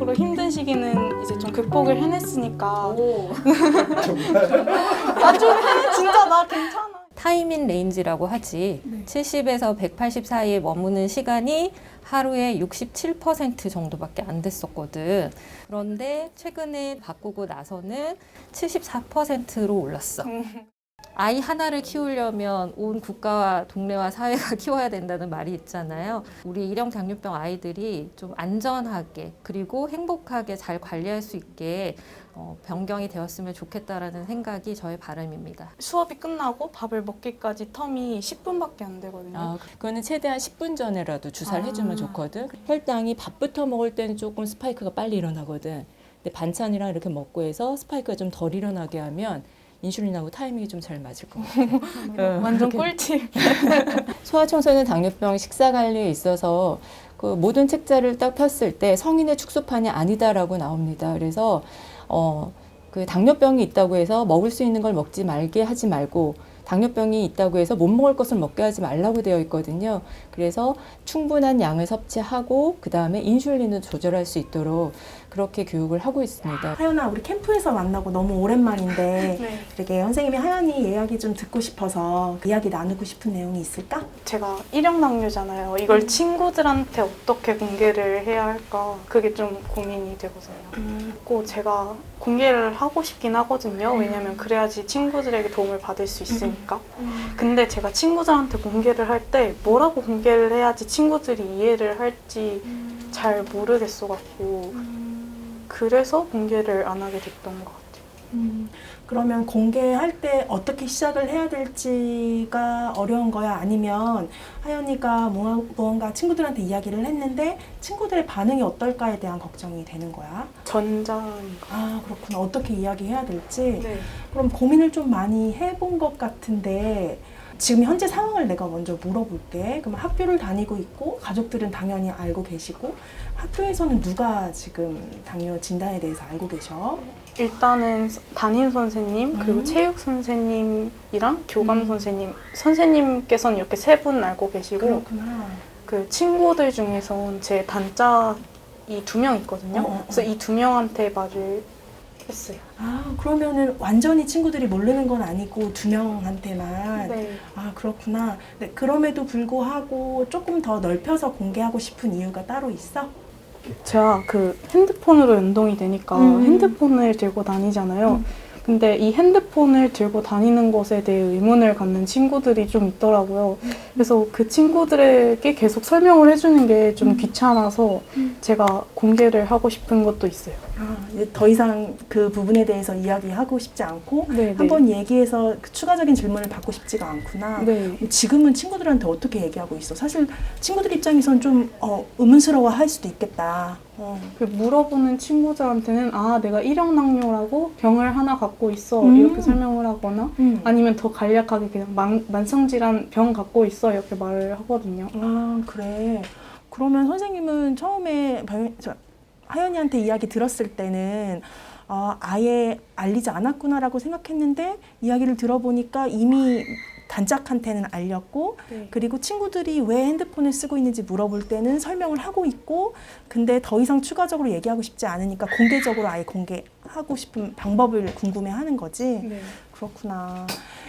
경제적으로 힘든 시기는 이제 좀 극복을 해냈으니까 나중에 진짜 나 괜찮아. 타이밍 레인지라고 하지. 네. 70에서 180 사이에 머무는 시간이 하루에 67% 정도밖에 안 됐었거든. 그런데 최근에 바꾸고 나서는 74%로 올랐어. 아이 하나를 키우려면 온 국가와 동네와 사회가 키워야 된다는 말이 있잖아요. 우리 일형 당뇨병 아이들이 좀 안전하게 그리고 행복하게 잘 관리할 수 있게 변경이 되었으면 좋겠다라는 생각이 저의 바람입니다. 수업이 끝나고 밥을 먹기까지 텀이 10분밖에 안 되거든요. 아, 그거는 최대한 10분 전에라도 주사를 아. 해주면 좋거든. 혈당이 밥부터 먹을 때는 조금 스파이크가 빨리 일어나거든. 근데 반찬이랑 이렇게 먹고 해서 스파이크가 좀 덜 일어나게 하면 인슐린하고 타이밍이 좀 잘 맞을 것 같아. 완전 꿀팁. 소아청소년 당뇨병 식사 관리에 있어서 그 모든 책자를 딱 폈을 때 성인의 축소판이 아니다라고 나옵니다. 그래서 그 당뇨병이 있다고 해서 먹을 수 있는 걸 먹지 말게 하지 말고 당뇨병이 있다고 해서 못 먹을 것을 먹게 하지 말라고 되어 있거든요. 그래서 충분한 양을 섭취하고 그 다음에 인슐린을 조절할 수 있도록 그렇게 교육을 하고 있습니다. 하연아, 우리 캠프에서 만나고 너무 오랜만인데 네. 이렇게 선생님이 하연이 이야기 좀 듣고 싶어서 이야기 나누고 싶은 내용이 있을까? 제가 일형 당뇨잖아요. 이걸 친구들한테 어떻게 공개를 해야 할까 그게 좀 고민이 되거든요. 꼭 제가 공개를 하고 싶긴 하거든요. 왜냐면 그래야지 친구들에게 도움을 받을 수 있으니까. 근데 제가 친구들한테 공개를 할 때 뭐라고 공개를 해야지 친구들이 이해를 할지 잘 모르겠어갖고 그래서 공개를 안 하게 됐던 것 같아요. 그러면 공개할 때 어떻게 시작을 해야 될지가 어려운 거야? 아니면 하연이가 무언가 친구들한테 이야기를 했는데 친구들의 반응이 어떨까에 대한 걱정이 되는 거야? 전자인가? 아, 그렇구나. 어떻게 이야기해야 될지? 네. 그럼 고민을 좀 많이 해본 것 같은데 지금 현재 상황을 내가 먼저 물어볼게. 그럼 학교를 다니고 있고 가족들은 당연히 알고 계시고 학교에서는 누가 지금 당뇨 진단에 대해서 알고 계셔? 일단은 담임 선생님 그리고 체육 선생님이랑 교감 선생님께서는 이렇게 세 분 알고 계시고 그렇구나. 그 친구들 중에선 제 단짝이 2명 있거든요. 그래서 이 2명한테 말을 했어요. 아, 그러면은 완전히 친구들이 모르는 건 아니고 2명한테만. 네. 아, 그렇구나. 네, 그럼에도 불구하고 조금 더 넓혀서 공개하고 싶은 이유가 따로 있어? 제가 그 핸드폰으로 연동이 되니까 핸드폰을 들고 다니잖아요. 근데 이 핸드폰을 들고 다니는 것에 대해 의문을 갖는 친구들이 좀 있더라고요. 그래서 그 친구들에게 계속 설명을 해주는 게 좀 귀찮아서 제가 공개를 하고 싶은 것도 있어요. 아, 이제 더 이상 그 부분에 대해서 이야기하고 싶지 않고 네, 한번 얘기해서 그 추가적인 질문을 받고 싶지가 않구나. 네. 지금은 친구들한테 어떻게 얘기하고 있어? 사실 친구들 입장에선 좀 의문스러워 할 수도 있겠다. 그 물어보는 친구들한테는 내가 일형 당뇨라고 병을 하나 갖고 있어 이렇게 설명을 하거나 아니면 더 간략하게 그냥 만성질환 병 갖고 있어 이렇게 말을 하거든요. 아, 그래. 그러면 선생님은 처음에 하연이한테 이야기 들었을 때는 아예 알리지 않았구나라고 생각했는데 이야기를 들어보니까 이미 단짝한테는 알렸고 네. 그리고 친구들이 왜 핸드폰을 쓰고 있는지 물어볼 때는 설명을 하고 있고 근데 더 이상 추가적으로 얘기하고 싶지 않으니까 공개적으로 아예 공개하고 싶은 방법을 궁금해하는 거지. 네. 그렇구나.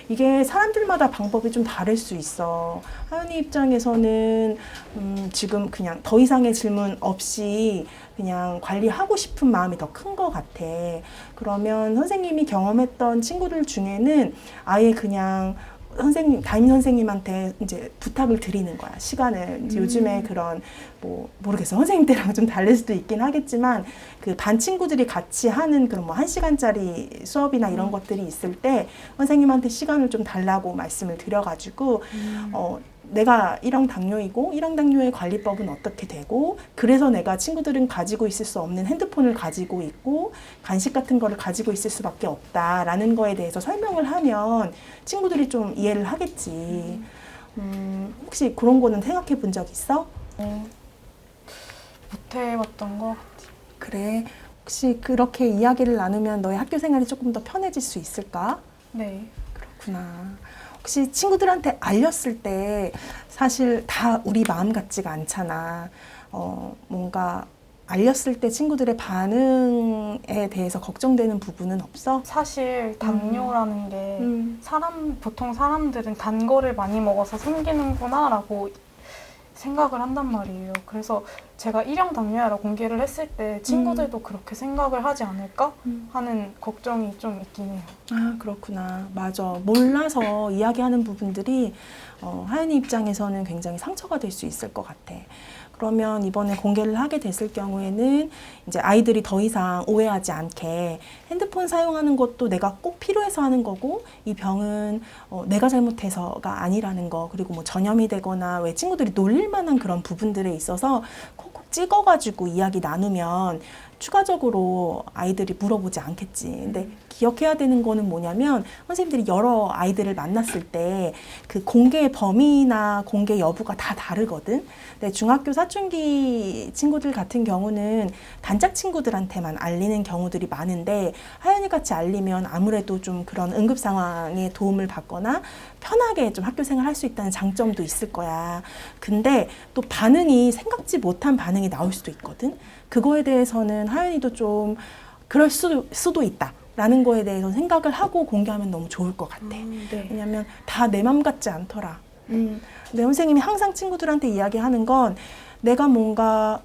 이게 사람들마다 방법이 좀 다를 수 있어. 하연이 입장에서는 지금 그냥 더 이상의 질문 없이 그냥 관리하고 싶은 마음이 더 큰 것 같아. 그러면 선생님이 경험했던 친구들 중에는 아예 그냥 담임 선생님한테 이제 부탁을 드리는 거야. 시간을. 이제 요즘에 그런 모르겠어. 선생님 때랑 좀 다를 수도 있긴 하겠지만 그 반 친구들이 같이 하는 그런 1시간짜리 수업이나 이런 것들이 있을 때 선생님한테 시간을 좀 달라고 말씀을 드려가지고 내가 일형 당뇨이고 일형 당뇨의 관리법은 어떻게 되고 그래서 내가 친구들은 가지고 있을 수 없는 핸드폰을 가지고 있고 간식 같은 거를 가지고 있을 수밖에 없다라는 거에 대해서 설명을 하면 친구들이 좀 이해를 하겠지. 혹시 그런 거는 생각해 본 적 있어? 못 해봤던 것 같아요. 그래. 혹시 그렇게 이야기를 나누면 너의 학교 생활이 조금 더 편해질 수 있을까? 네. 그렇구나. 혹시 친구들한테 알렸을 때 사실 다 우리 마음 같지가 않잖아. 뭔가 알렸을 때 친구들의 반응에 대해서 걱정되는 부분은 없어? 사실 당뇨라는 게 보통 사람들은 단 거를 많이 먹어서 생기는구나라고 생각을 한단 말이에요. 그래서 제가 1형 당뇨야라고 공개를 했을 때 친구들도 그렇게 생각을 하지 않을까 하는 걱정이 좀 있긴 해요. 아, 그렇구나. 맞아. 몰라서 이야기하는 부분들이 하연이 입장에서는 굉장히 상처가 될 수 있을 것 같아. 그러면 이번에 공개를 하게 됐을 경우에는 이제 아이들이 더 이상 오해하지 않게 핸드폰 사용하는 것도 내가 꼭 필요해서 하는 거고 이 병은 내가 잘못해서가 아니라는 거, 그리고 뭐 전염이 되거나 왜 친구들이 놀릴 만한 그런 부분들에 있어서 콕콕 찍어가지고 이야기 나누면 추가적으로 아이들이 물어보지 않겠지. 근데 기억해야 되는 거는 뭐냐면 선생님들이 여러 아이들을 만났을 때 그 공개 범위나 공개 여부가 다 다르거든. 근데 중학교 사춘기 친구들 같은 경우는 단짝 친구들한테만 알리는 경우들이 많은데 하연이 같이 알리면 아무래도 좀 그런 응급 상황에 도움을 받거나 편하게 좀 학교 생활 할 수 있다는 장점도 있을 거야. 근데 또 반응이 생각지 못한 반응이 나올 수도 있거든. 그거에 대해서는 하연이도 좀 그럴 수도 있다. 라는 거에 대해서 생각을 하고 공개하면 너무 좋을 것 같아. 네. 왜냐면 다 내 맘 같지 않더라. 내 선생님이 항상 친구들한테 이야기하는 건 내가 뭔가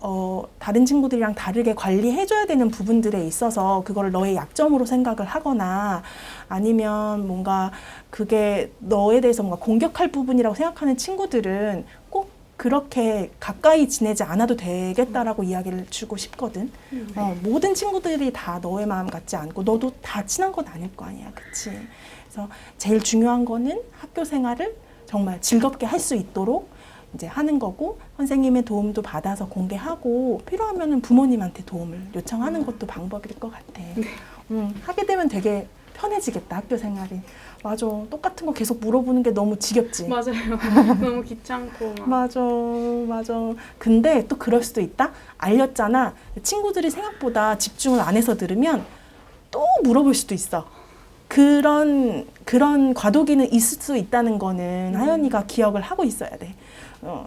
다른 친구들이랑 다르게 관리해줘야 되는 부분들에 있어서 그걸 너의 약점으로 생각을 하거나 아니면 뭔가 그게 너에 대해서 뭔가 공격할 부분이라고 생각하는 친구들은 꼭 그렇게 가까이 지내지 않아도 되겠다라고 이야기를 주고 싶거든. 모든 친구들이 다 너의 마음 같지 않고 너도 다 친한 건 아닐 거 아니야. 그치? 그래서 제일 중요한 거는 학교 생활을 정말 즐겁게 할 수 있도록 이제 하는 거고 선생님의 도움도 받아서 공개하고 필요하면은 부모님한테 도움을 요청하는 것도 방법일 것 같아. 하게 되면 되게 편해지겠다, 학교 생활이. 맞아. 똑같은 거 계속 물어보는 게 너무 지겹지. 맞아요. 너무 귀찮고. 맞아. 근데 또 그럴 수도 있다. 알렸잖아. 친구들이 생각보다 집중을 안 해서 들으면 또 물어볼 수도 있어. 그런 과도기는 있을 수 있다는 거는 하연이가 기억을 하고 있어야 돼.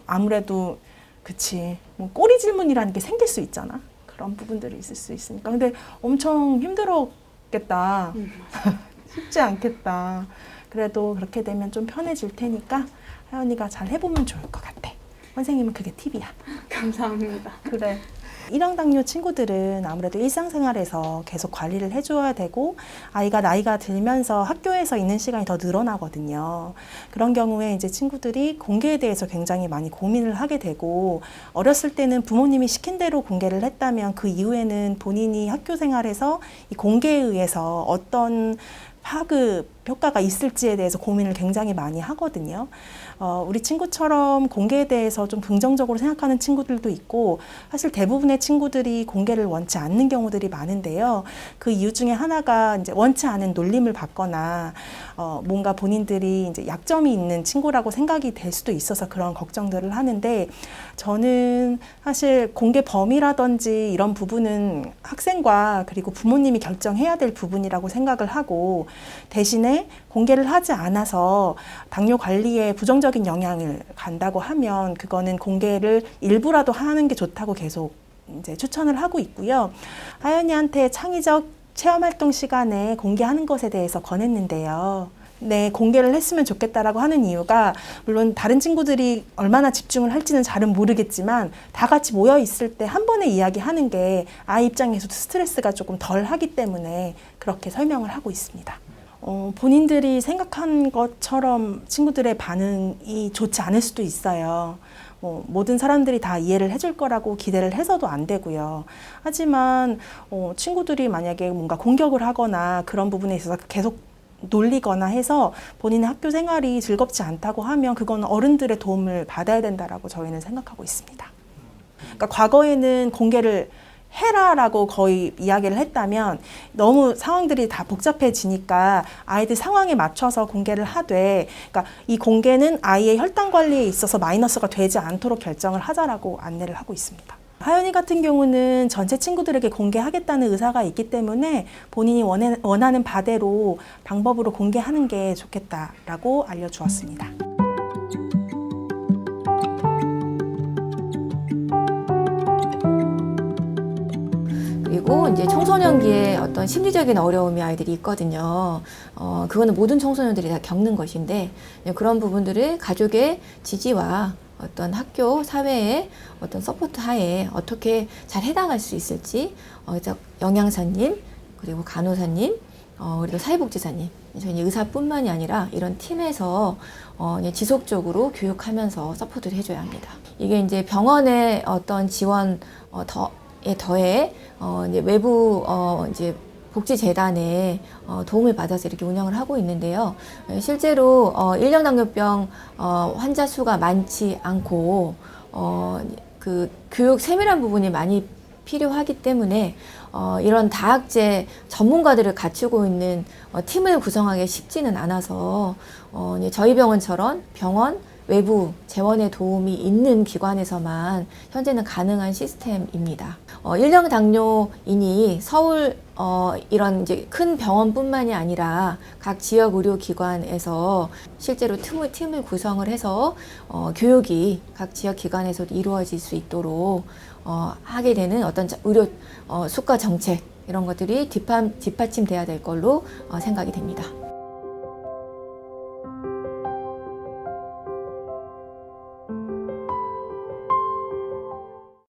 아무래도 그치. 뭐 꼬리 질문이라는 게 생길 수 있잖아. 그런 부분들이 있을 수 있으니까. 근데 엄청 힘들었겠다. 쉽지 않겠다. 그래도 그렇게 되면 좀 편해질 테니까 하연이가 잘 해보면 좋을 것 같아. 선생님은 그게 팁이야. 감사합니다. 그래. 1형 당뇨 친구들은 아무래도 일상생활에서 계속 관리를 해줘야 되고 아이가 나이가 들면서 학교에서 있는 시간이 더 늘어나거든요. 그런 경우에 이제 친구들이 공개에 대해서 굉장히 많이 고민을 하게 되고 어렸을 때는 부모님이 시킨 대로 공개를 했다면 그 이후에는 본인이 학교 생활에서 이 공개에 의해서 어떤 파급 효과가 있을지에 대해서 고민을 굉장히 많이 하거든요. 우리 친구처럼 공개에 대해서 좀 긍정적으로 생각하는 친구들도 있고 사실 대부분의 친구들이 공개를 원치 않는 경우들이 많은데요. 그 이유 중에 하나가 이제 원치 않은 놀림을 받거나 뭔가 본인들이 이제 약점이 있는 친구라고 생각이 될 수도 있어서 그런 걱정들을 하는데 저는 사실 공개 범위라든지 이런 부분은 학생과 그리고 부모님이 결정해야 될 부분이라고 생각을 하고 대신에 공개를 하지 않아서 당뇨 관리에 부정적인 영향을 간다고 하면 그거는 공개를 일부라도 하는 게 좋다고 계속 이제 추천을 하고 있고요. 하연이한테 창의적 체험활동 시간에 공개하는 것에 대해서 권했는데요. 네, 공개를 했으면 좋겠다라고 하는 이유가 물론 다른 친구들이 얼마나 집중을 할지는 잘은 모르겠지만 다 같이 모여 있을 때 한 번에 이야기하는 게 아이 입장에서도 스트레스가 조금 덜 하기 때문에 그렇게 설명을 하고 있습니다. 본인들이 생각한 것처럼 친구들의 반응이 좋지 않을 수도 있어요. 모든 사람들이 다 이해를 해줄 거라고 기대를 해서도 안 되고요. 하지만 친구들이 만약에 뭔가 공격을 하거나 그런 부분에 있어서 계속 놀리거나 해서 본인의 학교 생활이 즐겁지 않다고 하면 그건 어른들의 도움을 받아야 된다라고 저희는 생각하고 있습니다. 그러니까 과거에는 공개를 해라라고 거의 이야기를 했다면 너무 상황들이 다 복잡해지니까 아이들 상황에 맞춰서 공개를 하되 그러니까 이 공개는 아이의 혈당 관리에 있어서 마이너스가 되지 않도록 결정을 하자라고 안내를 하고 있습니다. 하연이 같은 경우는 전체 친구들에게 공개하겠다는 의사가 있기 때문에 본인이 원하는 바대로 방법으로 공개하는 게 좋겠다라고 알려주었습니다. 그리고 이제 청소년기에 어떤 심리적인 어려움이 아이들이 있거든요. 그거는 모든 청소년들이 다 겪는 것인데 그런 부분들을 가족의 지지와 어떤 학교, 사회의 어떤 서포트 하에 어떻게 잘 해당할 수 있을지 영양사님, 그리고 간호사님, 그리고 사회복지사님, 저희 의사뿐만이 아니라 이런 팀에서 지속적으로 교육하면서 서포트를 해줘야 합니다. 이게 이제 병원의 어떤 지원 더해 이제 외부 이제 복지재단의 도움을 받아서 이렇게 운영을 하고 있는데요. 실제로 일형당뇨병 환자 수가 많지 않고 그 교육 세밀한 부분이 많이 필요하기 때문에 이런 다학제 전문가들을 갖추고 있는 팀을 구성하기 쉽지는 않아서 저희 병원처럼 병원 외부 재원의 도움이 있는 기관에서만 현재는 가능한 시스템입니다. 일형 당뇨인이 서울 이런 이제 큰 병원뿐만이 아니라 각 지역 의료기관에서 실제로 팀을 구성을 해서 교육이 각 지역 기관에서도 이루어질 수 있도록 하게 되는 어떤 의료 수가 정책 이런 것들이 뒷받침돼야 될 걸로 생각이 됩니다.